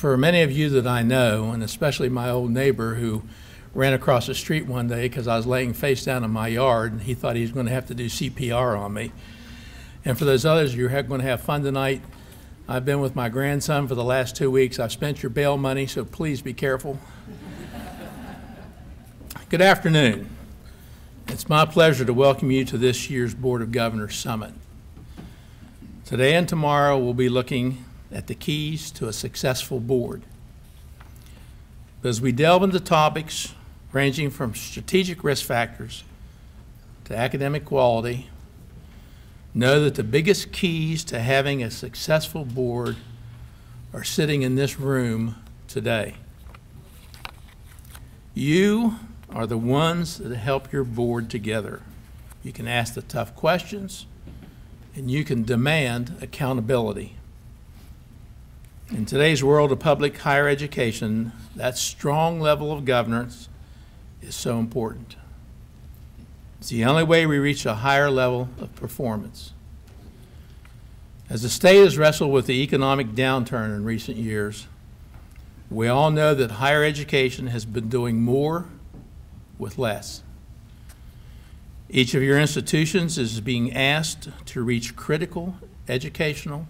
For many of you that I know, and especially my old neighbor who ran across the street one day because I was laying face down in my yard and he thought he was going to have to do CPR on me. And for those others, you're going to have fun tonight. I've been with my grandson for the last 2 weeks. I've spent your bail money, so please be careful. Good afternoon. It's my pleasure to welcome you to this year's Board of Governors Summit. Today and tomorrow we'll be looking at the keys to a successful board. As we delve into topics ranging from strategic risk factors to academic quality, know that the biggest keys to having a successful board are sitting in this room today. You are the ones that help your board together. You can ask the tough questions and you can demand accountability. In today's world of public higher education, that strong level of governance is so important. It's the only way we reach a higher level of performance. As the state has wrestled with the economic downturn in recent years, we all know that higher education has been doing more with less. Each of your institutions is being asked to reach critical educational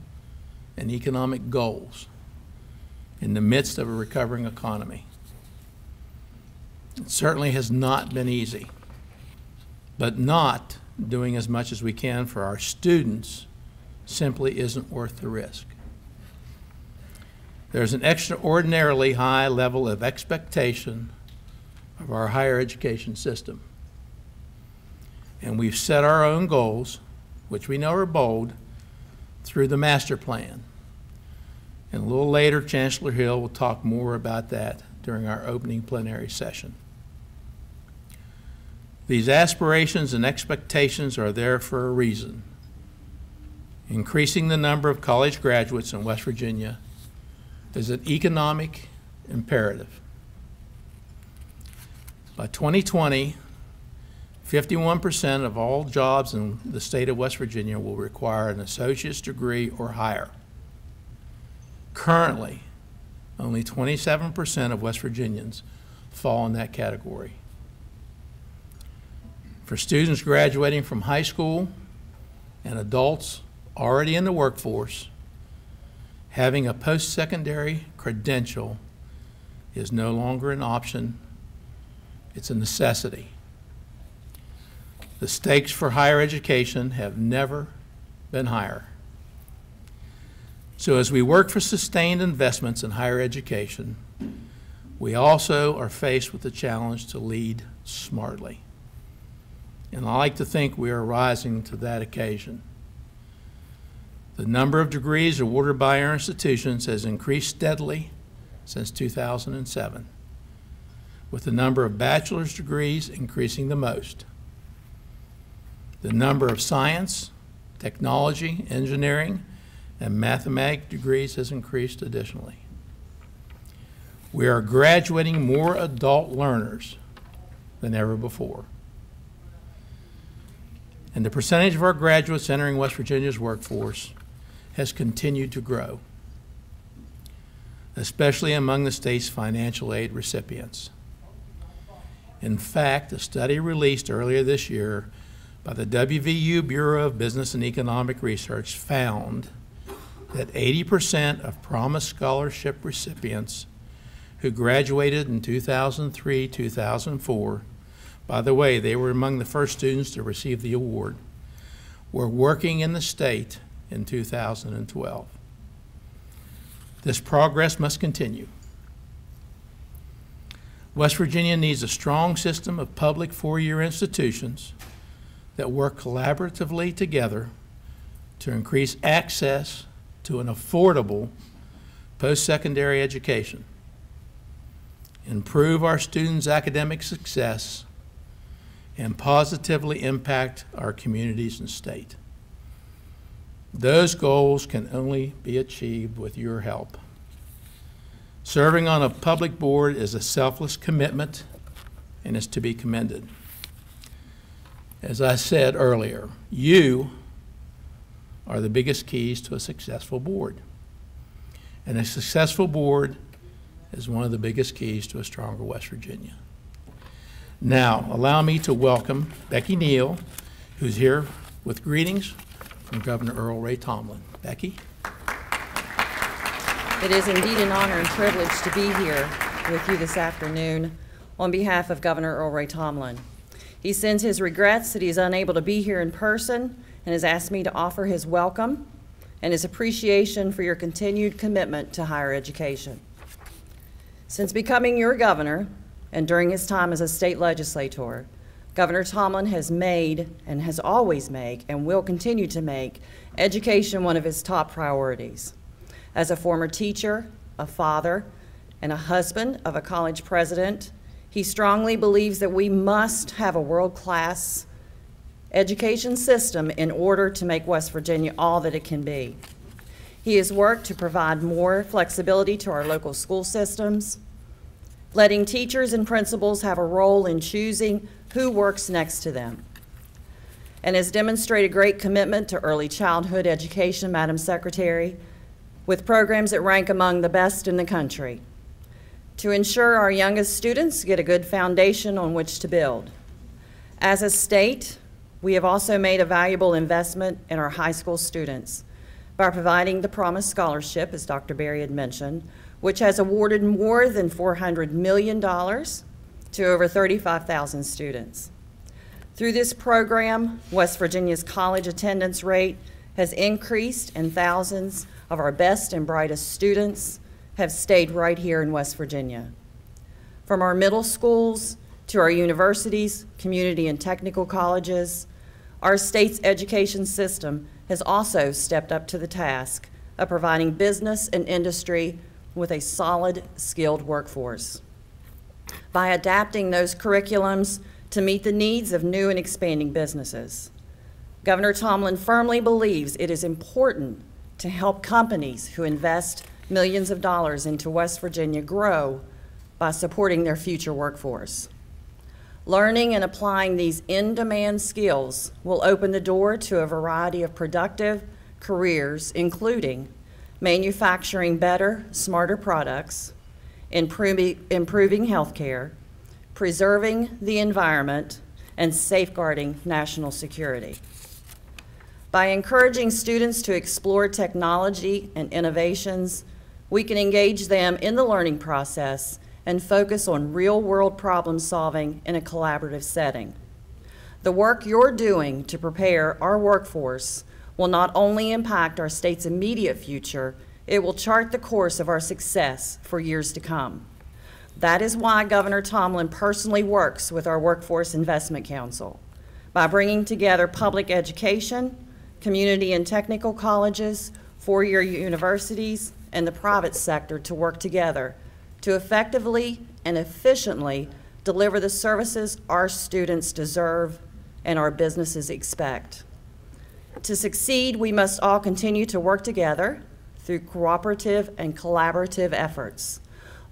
and economic goals in the midst of a recovering economy. It certainly has not been easy, but not doing as much as we can for our students simply isn't worth the risk. There's an extraordinarily high level of expectation of our higher education system. And we've set our own goals, which we know are bold, through the master plan. And a little later, Chancellor Hill will talk more about that during our opening plenary session. These aspirations and expectations are there for a reason. Increasing the number of college graduates in West Virginia is an economic imperative. By 2020, 51% of all jobs in the state of West Virginia will require an associate's degree or higher. Currently, only 27% of West Virginians fall in that category. For students graduating from high school and adults already in the workforce, having a post-secondary credential is no longer an option, it's a necessity. The stakes for higher education have never been higher. So as we work for sustained investments in higher education, we also are faced with the challenge to lead smartly. And I like to think we are rising to that occasion. The number of degrees awarded by our institutions has increased steadily since 2007, with the number of bachelor's degrees increasing the most. The number of science, technology, engineering, and mathematics degrees has increased additionally. We are graduating more adult learners than ever before. And the percentage of our graduates entering West Virginia's workforce has continued to grow, especially among the state's financial aid recipients. In fact, a study released earlier this year by the WVU Bureau of Business and Economic Research found that 80% of Promise Scholarship recipients who graduated in 2003, 2004, by the way, they were among the first students to receive the award, were working in the state in 2012. This progress must continue. West Virginia needs a strong system of public four-year institutions that work collaboratively together to increase access to an affordable post-secondary education, improve our students' academic success, and positively impact our communities and state. Those goals can only be achieved with your help. Serving on a public board is a selfless commitment and is to be commended. As I said earlier, you are the biggest keys to a successful board. And a successful board is one of the biggest keys to a stronger West Virginia. Now, allow me to welcome Becky Neal, who's here with greetings from Governor Earl Ray Tomblin. Becky? It is indeed an honor and privilege to be here with you this afternoon on behalf of Governor Earl Ray Tomblin. He sends his regrets that he is unable to be here in person and has asked me to offer his welcome and his appreciation for your continued commitment to higher education. Since becoming your governor and during his time as a state legislator, Governor Tomblin has made and has always made and will continue to make education one of his top priorities. As a former teacher, a father, and a husband of a college president, he strongly believes that we must have a world-class education system in order to make West Virginia all that it can be. He has worked to provide more flexibility to our local school systems, letting teachers and principals have a role in choosing who works next to them, and has demonstrated great commitment to early childhood education, Madam Secretary, with programs that rank among the best in the country, to ensure our youngest students get a good foundation on which to build. As a state, we have also made a valuable investment in our high school students by providing the Promise Scholarship, as Dr. Berry had mentioned, which has awarded more than $400 million to over 35,000 students. Through this program, West Virginia's college attendance rate has increased, and thousands of our best and brightest students have stayed right here in West Virginia. From our middle schools to our universities, community and technical colleges, our state's education system has also stepped up to the task of providing business and industry with a solid, skilled workforce. By adapting those curriculums to meet the needs of new and expanding businesses, Governor Tomblin firmly believes it is important to help companies who invest millions of dollars into West Virginia grow by supporting their future workforce. Learning and applying these in-demand skills will open the door to a variety of productive careers, including manufacturing better, smarter products, improving health care, preserving the environment, and safeguarding national security. By encouraging students to explore technology and innovations, we can engage them in the learning process and focus on real-world problem solving in a collaborative setting. The work you're doing to prepare our workforce will not only impact our state's immediate future, it will chart the course of our success for years to come. That is why Governor Tomblin personally works with our Workforce Investment Council by bringing together public education, community and technical colleges, four-year universities, and the private sector to work together to effectively and efficiently deliver the services our students deserve and our businesses expect. To succeed, we must all continue to work together through cooperative and collaborative efforts.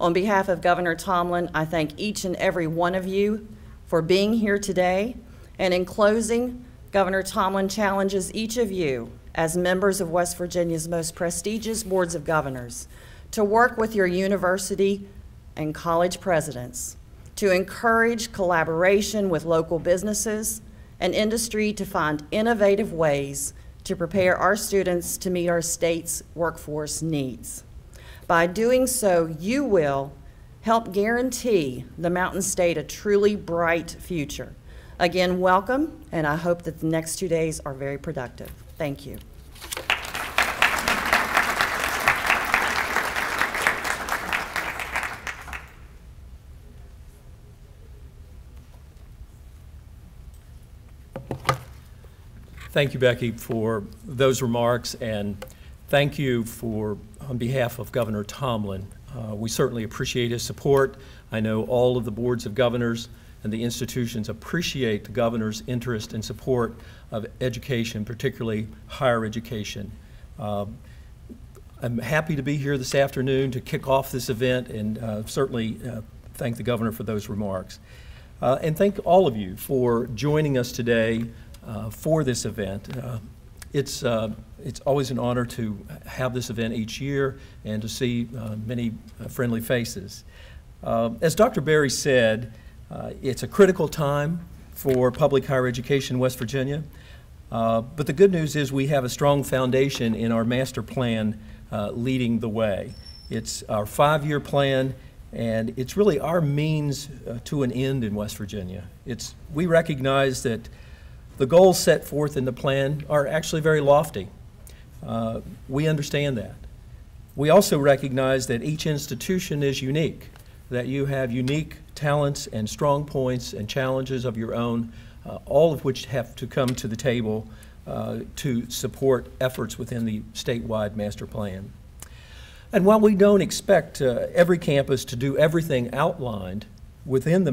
On behalf of Governor Tomblin, I thank each and every one of you for being here today. And in closing, Governor Tomblin challenges each of you as members of West Virginia's most prestigious boards of governors to work with your university and college presidents to encourage collaboration with local businesses and industry to find innovative ways to prepare our students to meet our state's workforce needs. By doing so, you will help guarantee the Mountain State a truly bright future. Again, welcome, and I hope that the next 2 days are very productive. Thank you. Thank you, Becky, for those remarks, and thank you for, on behalf of Governor Tomblin. We certainly appreciate his support. I know all of the boards of governors and the institutions appreciate the governor's interest and support of education, particularly higher education. I'm happy to be here this afternoon to kick off this event, and certainly thank the governor for those remarks. And thank all of you for joining us today for this event. It's always an honor to have this event each year and to see many friendly faces. As Dr. Berry said, it's a critical time for public higher education in West Virginia. But the good news is we have a strong foundation in our master plan leading the way. It's our 5-year plan, and it's really our means to an end in West Virginia. We recognize that the goals set forth in the plan are actually very lofty. We understand that. We also recognize that each institution is unique, that you have unique talents and strong points and challenges of your own, all of which have to come to the table to support efforts within the statewide master plan. And while we don't expect every campus to do everything outlined within the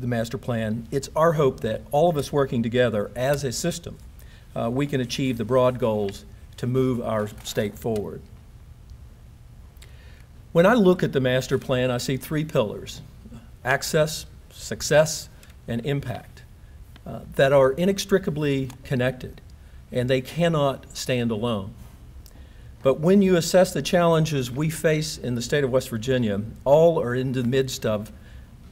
master plan, it's our hope that all of us working together as a system, we can achieve the broad goals to move our state forward. When I look at the master plan, I see 3 pillars: access, success, and impact, that are inextricably connected, and they cannot stand alone. But when you assess the challenges we face in the state of West Virginia, all are in the midst of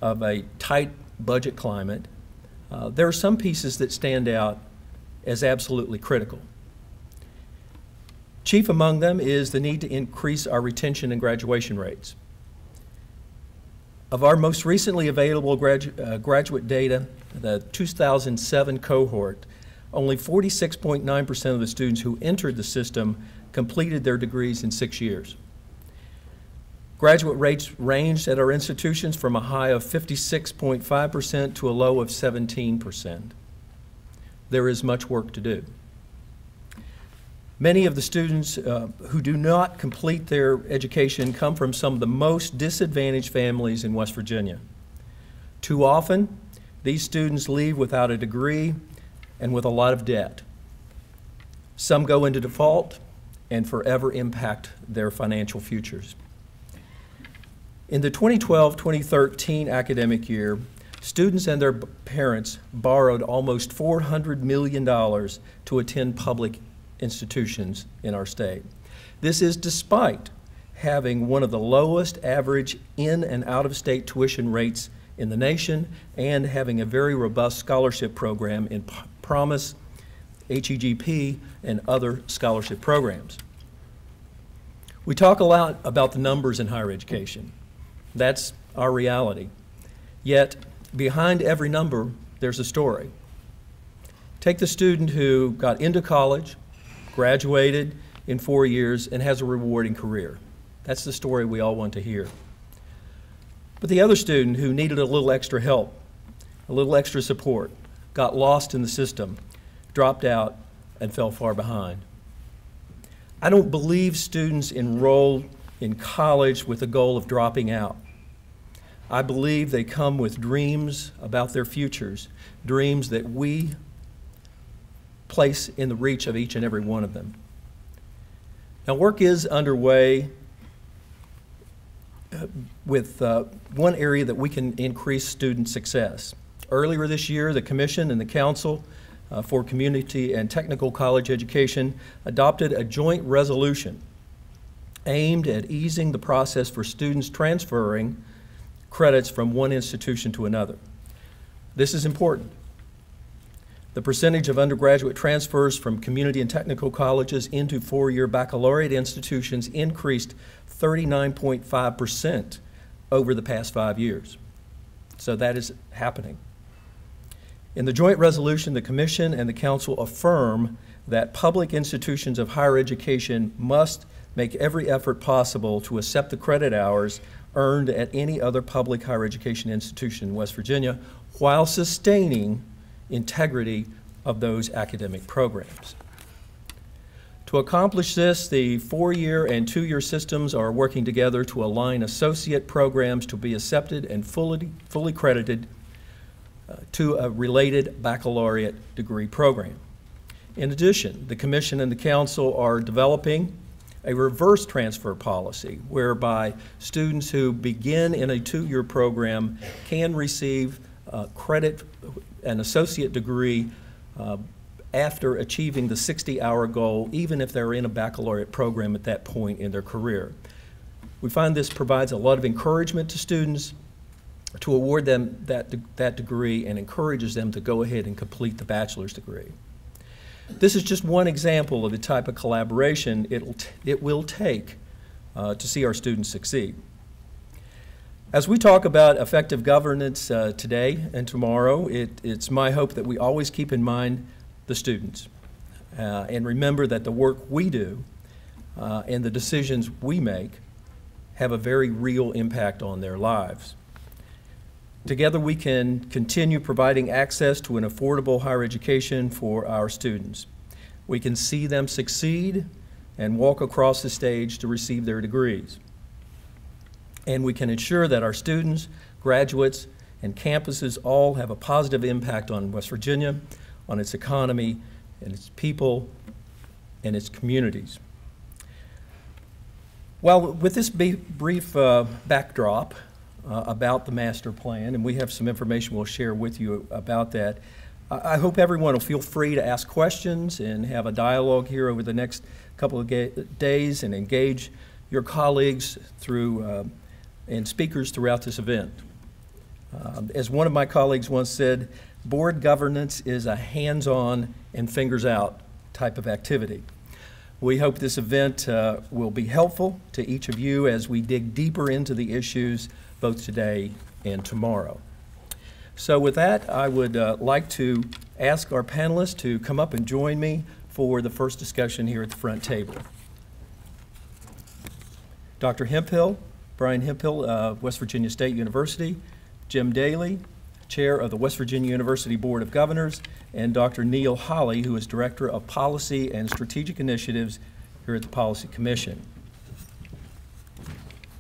a tight budget climate. There are some pieces that stand out as absolutely critical. Chief among them is the need to increase our retention and graduation rates. Of our most recently available graduate data, the 2007 cohort, only 46.9% of the students who entered the system completed their degrees in 6 years. Graduate rates ranged at our institutions from a high of 56.5% to a low of 17%. There is much work to do. Many of the students who do not complete their education come from some of the most disadvantaged families in West Virginia. Too often, these students leave without a degree and with a lot of debt. Some go into default and forever impact their financial futures. In the 2012-2013 academic year, students and their parents borrowed almost $400 million to attend public institutions in our state. This is despite having one of the lowest average in and out-of-state tuition rates in the nation and having a very robust scholarship program in Promise, HEGP, and other scholarship programs. We talk a lot about the numbers in higher education. That's our reality. Yet, behind every number, there's a story. Take the student who got into college, graduated in 4 years, and has a rewarding career. That's the story we all want to hear. But the other student who needed a little extra help, a little extra support, got lost in the system, dropped out, and fell far behind. I don't believe students enroll in college with the goal of dropping out. I believe they come with dreams about their futures, dreams that we place in the reach of each and every one of them. Now, work is underway with one area that we can increase student success. Earlier this year, the Commission and the Council for Community and Technical College Education adopted a joint resolution aimed at easing the process for students transferring credits from one institution to another. This is important. The percentage of undergraduate transfers from community and technical colleges into 4-year baccalaureate institutions increased 39.5% over the past 5 years. So that is happening. In the joint resolution, the Commission and the Council affirm that public institutions of higher education must make every effort possible to accept the credit hours earned at any other public higher education institution in West Virginia while sustaining integrity of those academic programs. To accomplish this, the 4-year and 2-year systems are working together to align associate programs to be accepted and fully credited to a related baccalaureate degree program. In addition, the Commission and the Council are developing a reverse transfer policy whereby students who begin in a 2-year program can receive credit, an associate degree after achieving the 60-hour goal, even if they're in a baccalaureate program at that point in their career. We find this provides a lot of encouragement to students to award them that degree and encourages them to go ahead and complete the bachelor's degree. This is just one example of the type of collaboration it will take to see our students succeed. As we talk about effective governance today and tomorrow, it's my hope that we always keep in mind the students and remember that the work we do and the decisions we make have a very real impact on their lives. Together we can continue providing access to an affordable higher education for our students. We can see them succeed and walk across the stage to receive their degrees. And we can ensure that our students, graduates, and campuses all have a positive impact on West Virginia, on its economy, and its people, and its communities. Well, with this brief backdrop about the master plan, and we have some information we'll share with you about that, I hope everyone will feel free to ask questions and have a dialogue here over the next couple of days and engage your colleagues through and speakers throughout this event. As one of my colleagues once said, board governance is a hands-on and fingers-out type of activity. We hope this event will be helpful to each of you as we dig deeper into the issues both today and tomorrow. So with that, I would like to ask our panelists to come up and join me for the first discussion here at the front table. Dr. Hemphill, Brian Hemphill of West Virginia State University, Jim Daly, Chair of the West Virginia University Board of Governors, and Dr. Neil Holley, who is Director of Policy and Strategic Initiatives here at the Policy Commission.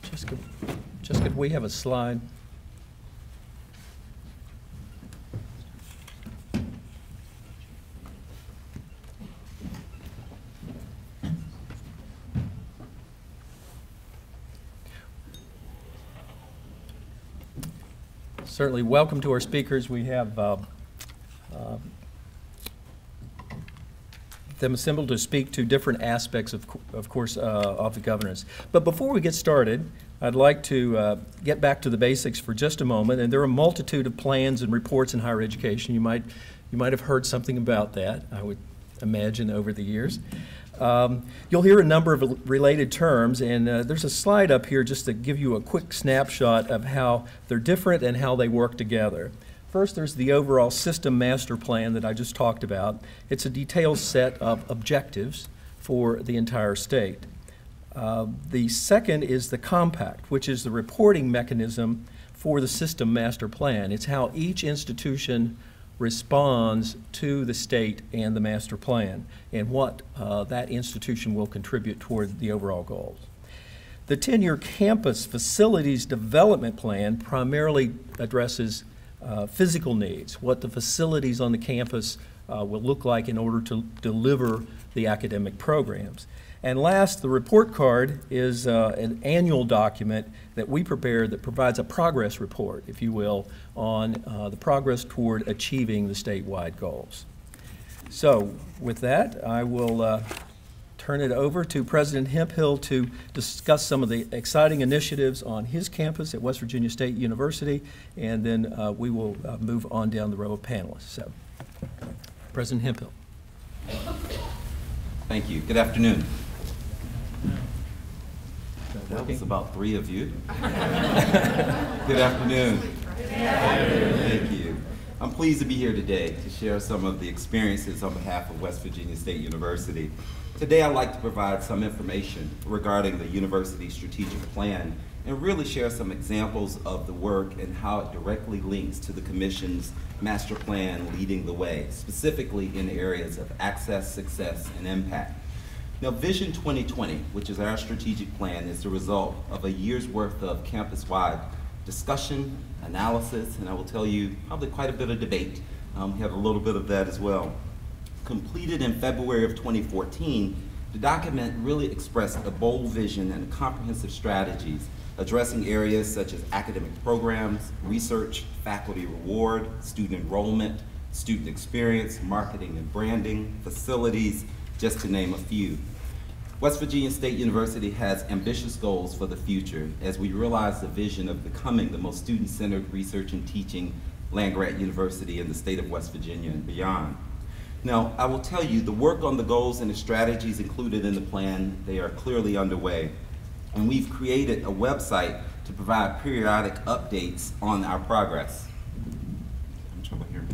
Just could we have a slide? Certainly welcome to our speakers. We have them assembled to speak to different aspects, of course, of the governance. But before we get started, I'd like to get back to the basics for just a moment. And there are a multitude of plans and reports in higher education. You might have heard something about that, I would imagine, over the years. You'll hear a number of related terms, and there's a slide up here just to give you a quick snapshot of how they're different and how they work together. First, there's the overall system master plan that I just talked about. It's a detailed set of objectives for the entire state. The second is the compact, which is the reporting mechanism for the system master plan. It's how each institution responds to the state and the master plan and what that institution will contribute toward the overall goals. The 10-year campus facilities development plan primarily addresses physical needs, what the facilities on the campus will look like in order to deliver the academic programs. And last, the report card is an annual document that we prepare that provides a progress report, if you will, on the progress toward achieving the statewide goals. So with that, I will turn it over to President Hemphill to discuss some of the exciting initiatives on his campus at West Virginia State University, and then we will move on down the row of panelists. So, President Hemphill. Thank you. Good afternoon. That was about 3 of you. Good afternoon. Thank you. I'm pleased to be here today to share some of the experiences on behalf of West Virginia State University. Today I'd like to provide some information regarding the university's strategic plan and really share some examples of the work and how it directly links to the Commission's master plan leading the way, specifically in areas of access, success, and impact. Now, Vision 2020, which is our strategic plan, is the result of a year's worth of campus-wide discussion, analysis, and I will tell you, probably quite a bit of debate. We had a little bit of that as well. Completed in February of 2014, the document really expressed a bold vision and comprehensive strategies addressing areas such as academic programs, research, faculty reward, student enrollment, student experience, marketing and branding, facilities, just to name a few. West Virginia State University has ambitious goals for the future as we realize the vision of becoming the most student-centered research and teaching land-grant university in the state of West Virginia and beyond. Now, I will tell you, the work on the goals and the strategies included in the plan, they are clearly underway. And we've created a website to provide periodic updates on our progress. I'm trouble here.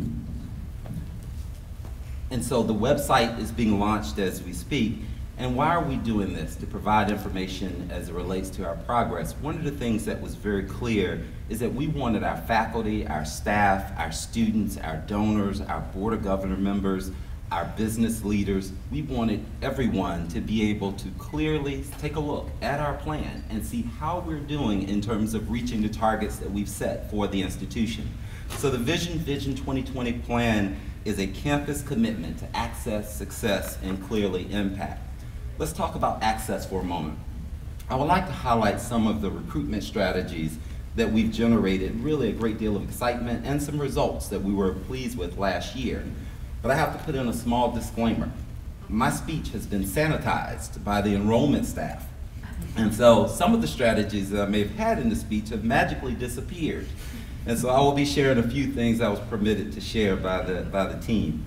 And so the website is being launched as we speak. And why are we doing this? To provide information as it relates to our progress. One of the things that was very clear is that we wanted our faculty, our staff, our students, our donors, our Board of Governor members, our business leaders, we wanted everyone to be able to clearly take a look at our plan and see how we're doing in terms of reaching the targets that we've set for the institution. So the Vision 2020 plan is a campus commitment to access, success, and clearly impact. Let's talk about access for a moment. I would like to highlight some of the recruitment strategies that we've generated, really a great deal of excitement and some results that we were pleased with last year. But I have to put in a small disclaimer. My speech has been sanitized by the enrollment staff. And so some of the strategies that I may have had in the speech have magically disappeared. And so I will be sharing a few things I was permitted to share by the team.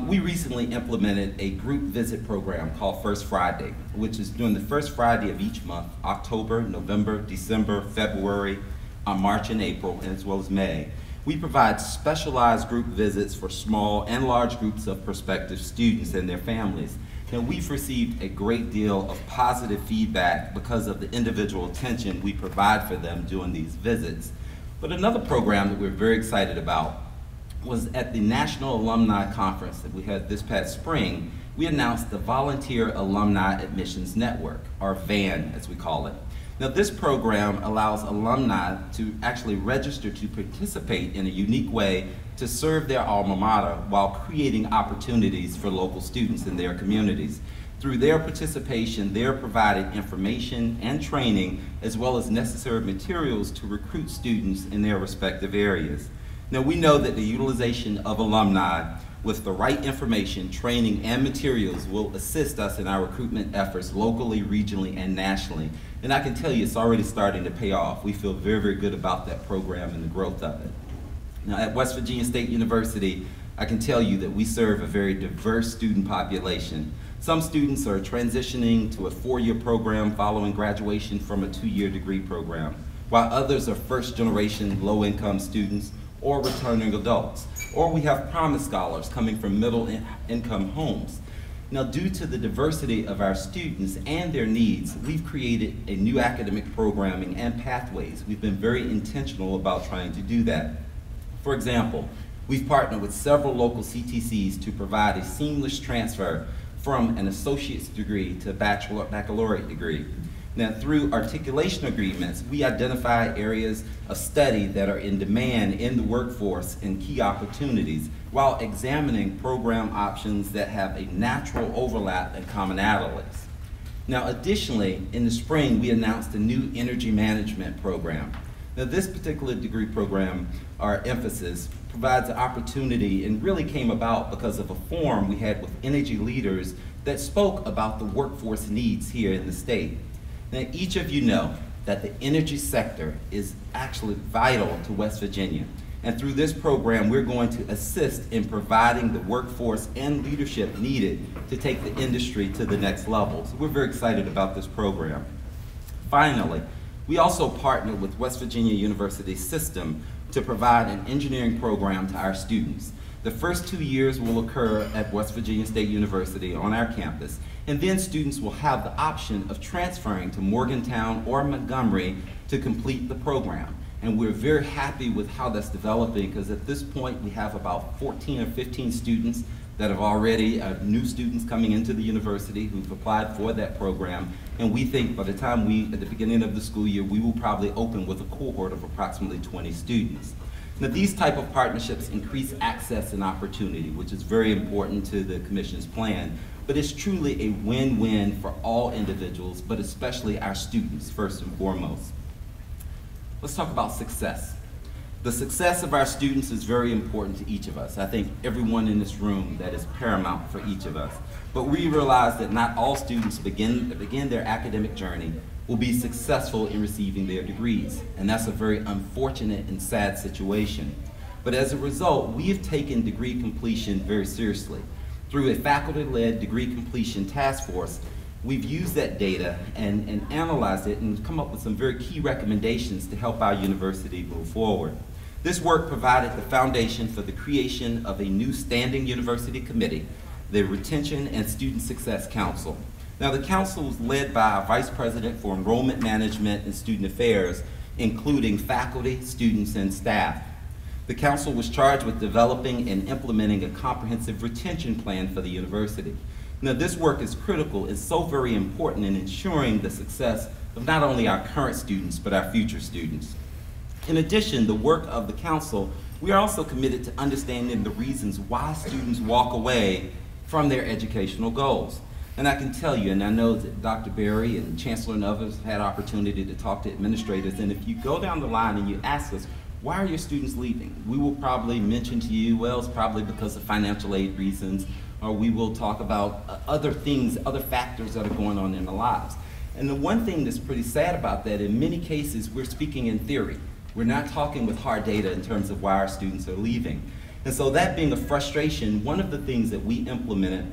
We recently implemented a group visit program called First Friday, which is during the first Friday of each month, October, November, December, February, March and April, as well as May. We provide specialized group visits for small and large groups of prospective students and their families. And we've received a great deal of positive feedback because of the individual attention we provide for them during these visits. But another program that we're very excited about was at the National Alumni Conference that we had this past spring. We announced the Volunteer Alumni Admissions Network, or VAN as we call it. Now this program allows alumni to actually register to participate in a unique way to serve their alma mater while creating opportunities for local students in their communities. Through their participation, they're providing information and training as well as necessary materials to recruit students in their respective areas. Now we know that the utilization of alumni with the right information, training, and materials will assist us in our recruitment efforts locally, regionally, and nationally. And I can tell you it's already starting to pay off. We feel very, very good about that program and the growth of it. Now at West Virginia State University, I can tell you that we serve a very diverse student population. Some students are transitioning to a 4-year program following graduation from a 2-year degree program, while others are first-generation low-income students or returning adults. Or we have Promise Scholars coming from middle-income homes. Now, due to the diversity of our students and their needs, we've created a new academic programming and pathways. We've been very intentional about trying to do that. For example, we've partnered with several local CTCs to provide a seamless transfer from an associate's degree to a baccalaureate degree. Now, through articulation agreements, we identify areas of study that are in demand in the workforce and key opportunities, while examining program options that have a natural overlap and commonalities. Now, additionally, in the spring, we announced a new energy management program. Now, this particular degree program, our emphasis, provides an opportunity and really came about because of a forum we had with energy leaders that spoke about the workforce needs here in the state. Now, each of you know that the energy sector is actually vital to West Virginia. And through this program, we're going to assist in providing the workforce and leadership needed to take the industry to the next level. So we're very excited about this program. Finally, we also partnered with West Virginia University System to provide an engineering program to our students. The first 2 years will occur at West Virginia State University on our campus, and then students will have the option of transferring to Morgantown or Montgomery to complete the program. And we're very happy with how that's developing, because at this point we have about 14 or 15 students that have already, new students coming into the university who've applied for that program. And we think by the time at the beginning of the school year, we will probably open with a cohort of approximately 20 students. Now, these type of partnerships increase access and opportunity, which is very important to the Commission's plan, but it's truly a win-win for all individuals, but especially our students, first and foremost. Let's talk about success. The success of our students is very important to each of us. I think everyone in this room, that is paramount for each of us. But we realize that not all students begin their academic journey will be successful in receiving their degrees. And that's a very unfortunate and sad situation. But as a result, we have taken degree completion very seriously. Through a faculty-led degree completion task force, we've used that data and analyzed it and come up with some very key recommendations to help our university move forward. This work provided the foundation for the creation of a new standing university committee, the Retention and Student Success Council. Now, the council was led by our Vice President for Enrollment Management and Student Affairs, including faculty, students, and staff. The council was charged with developing and implementing a comprehensive retention plan for the university. Now, this work is critical, it's so very important in ensuring the success of not only our current students, but our future students. In addition, the work of the council, we are also committed to understanding the reasons why students walk away from their educational goals. And I can tell you, and I know that Dr. Berry and Chancellor and others had opportunity to talk to administrators, and if you go down the line and you ask us, why are your students leaving? We will probably mention to you, well, it's probably because of financial aid reasons, or we will talk about other things, other factors that are going on in their lives. And the one thing that's pretty sad about that, in many cases, we're speaking in theory. We're not talking with hard data in terms of why our students are leaving. And so that being a frustration, one of the things that we implemented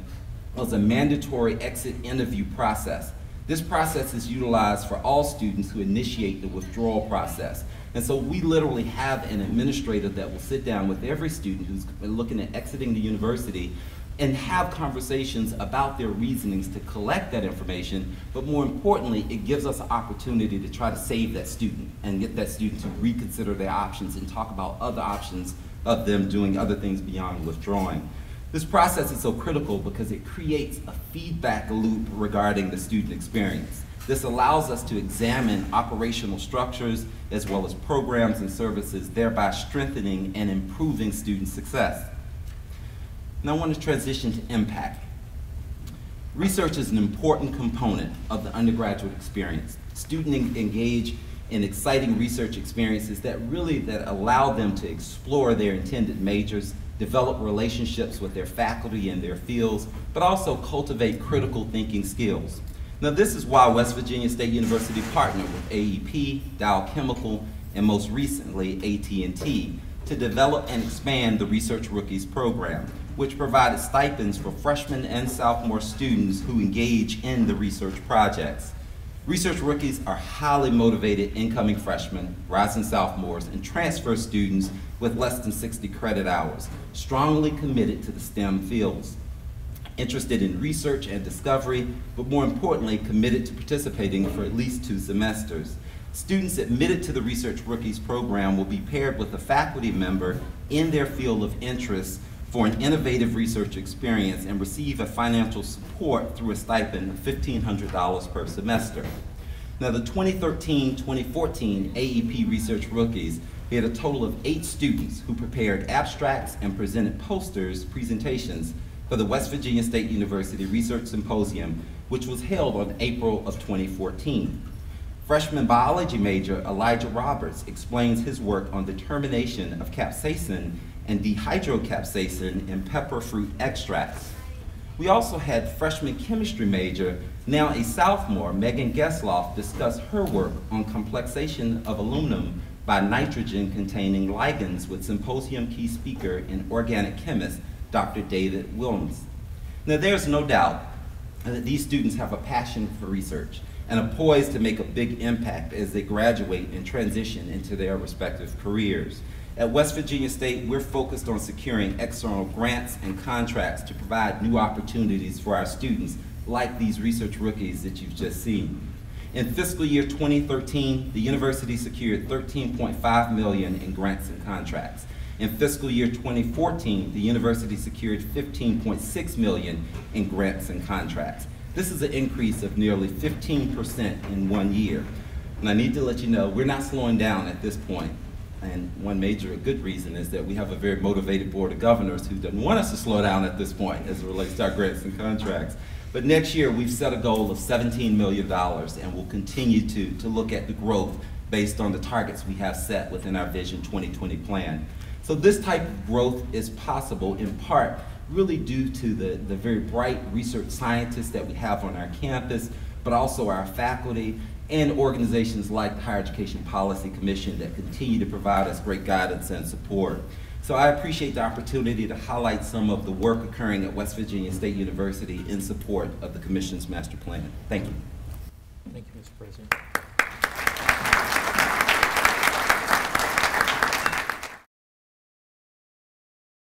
was a mandatory exit interview process. This process is utilized for all students who initiate the withdrawal process. And so we literally have an administrator that will sit down with every student who's looking at exiting the university and have conversations about their reasonings to collect that information, but more importantly, it gives us an opportunity to try to save that student and get that student to reconsider their options and talk about other options of them doing other things beyond withdrawing. This process is so critical because it creates a feedback loop regarding the student experience. This allows us to examine operational structures as well as programs and services, thereby strengthening and improving student success. Now I want to transition to impact. Research is an important component of the undergraduate experience. Students engage in exciting research experiences that allow them to explore their intended majors, develop relationships with their faculty and their fields, but also cultivate critical thinking skills. Now this is why West Virginia State University partnered with AEP, Dow Chemical, and most recently AT&T to develop and expand the Research Rookies program, which provided stipends for freshmen and sophomore students who engage in the research projects. Research Rookies are highly motivated incoming freshmen, rising sophomores, and transfer students with less than 60 credit hours, strongly committed to the STEM fields, interested in research and discovery, but more importantly, committed to participating for at least 2 semesters. Students admitted to the Research Rookies program will be paired with a faculty member in their field of interest for an innovative research experience and receive a financial support through a stipend of $1,500 per semester. Now the 2013-2014 AEP Research Rookies, we had a total of 8 students who prepared abstracts and presented presentations for the West Virginia State University Research Symposium, which was held on April of 2014. Freshman biology major Elijah Roberts explains his work on determination of capsaicin and dehydrocapsaicin in pepper fruit extracts. We also had freshman chemistry major, now a sophomore, Megan Gesloff, discuss her work on complexation of aluminum by nitrogen-containing ligands with symposium key speaker and organic chemist, Dr. David Williams. Now there's no doubt that these students have a passion for research and are poised to make a big impact as they graduate and transition into their respective careers. At West Virginia State, we're focused on securing external grants and contracts to provide new opportunities for our students, like these research rookies that you've just seen. In fiscal year 2013, the university secured $13.5 million in grants and contracts. In fiscal year 2014, the university secured $15.6 million in grants and contracts. This is an increase of nearly 15% in 1 year. And I need to let you know, we're not slowing down at this point. And one major good reason is that we have a very motivated board of governors who doesn't want us to slow down at this point as it relates to our grants and contracts. But next year, we've set a goal of $17 million, and we'll continue to look at the growth based on the targets we have set within our Vision 2020 plan. So this type of growth is possible in part really due to the very bright research scientists that we have on our campus, but also our faculty and organizations like the Higher Education Policy Commission that continue to provide us great guidance and support. So I appreciate the opportunity to highlight some of the work occurring at West Virginia State University in support of the Commission's master plan. Thank you.